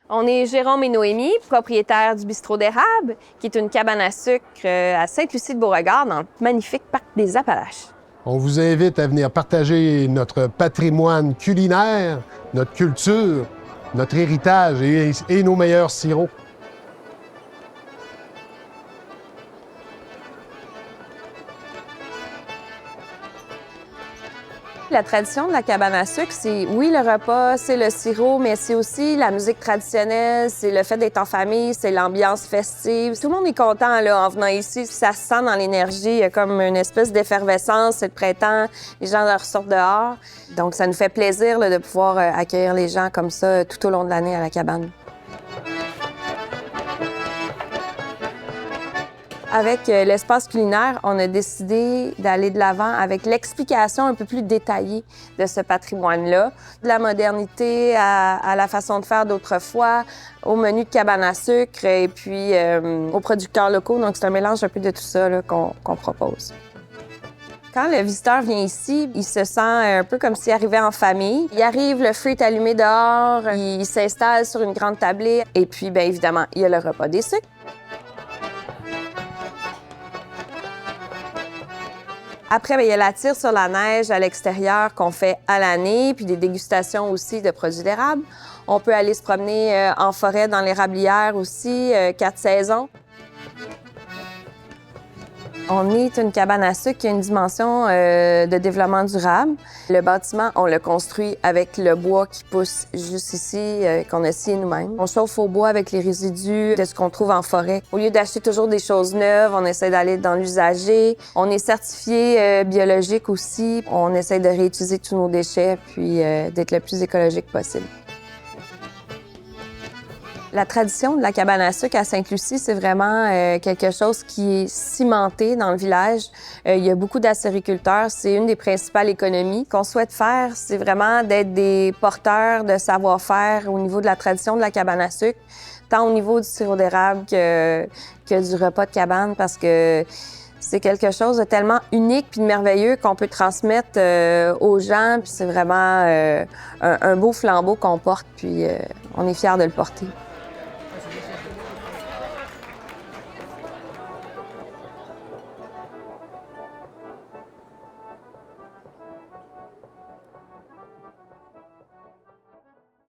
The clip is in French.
On est Jérôme et Noémie, propriétaires du Bistrot d'Érable, qui est une cabane à sucre à Sainte-Lucie-de-Beauregard, dans le magnifique parc des Appalaches. On vous invite à venir partager notre patrimoine culinaire, notre culture, notre héritage et nos meilleurs sirops. La tradition de la cabane à sucre, c'est oui le repas, c'est le sirop, mais c'est aussi la musique traditionnelle, c'est le fait d'être en famille, c'est l'ambiance festive. Tout le monde est content là, en venant ici. Ça se sent dans l'énergie, il y a comme une espèce d'effervescence, c'est le printemps, les gens ressortent dehors. Donc ça nous fait plaisir là, de pouvoir accueillir les gens comme ça tout au long de l'année à la cabane. Avec l'espace culinaire, on a décidé d'aller de l'avant avec l'explication un peu plus détaillée de ce patrimoine-là. De la modernité à la façon de faire d'autrefois, au menu de cabane à sucre et puis aux producteurs locaux. Donc, c'est un mélange un peu de tout ça qu'on propose. Quand le visiteur vient ici, il se sent un peu comme s'il arrivait en famille. Il arrive, le feu est allumé dehors, il s'installe sur une grande tablée et puis, bien évidemment, il y a le repas des sucres. Après, bien, il y a la tire sur la neige à l'extérieur qu'on fait à l'année, puis des dégustations aussi de produits d'érable. On peut aller se promener en forêt dans l'érablière aussi, 4 saisons. On est une cabane à sucre qui a une dimension de développement durable. Le bâtiment, on l'a construit avec le bois qui pousse juste ici, qu'on a scié nous-mêmes. On chauffe au bois avec les résidus de ce qu'on trouve en forêt. Au lieu d'acheter toujours des choses neuves, on essaie d'aller dans l'usager. On est certifié biologique aussi. On essaie de réutiliser tous nos déchets puis d'être le plus écologique possible. La tradition de la cabane à sucre à Sainte-Lucie, c'est vraiment quelque chose qui est cimenté dans le village. Il y a beaucoup d'acériculteurs. C'est une des principales économies qu'on souhaite faire. C'est vraiment d'être des porteurs de savoir-faire au niveau de la tradition de la cabane à sucre, tant au niveau du sirop d'érable que du repas de cabane, parce que c'est quelque chose de tellement unique puis de merveilleux qu'on peut transmettre aux gens. Puis c'est vraiment un beau flambeau qu'on porte, puis on est fiers de le porter.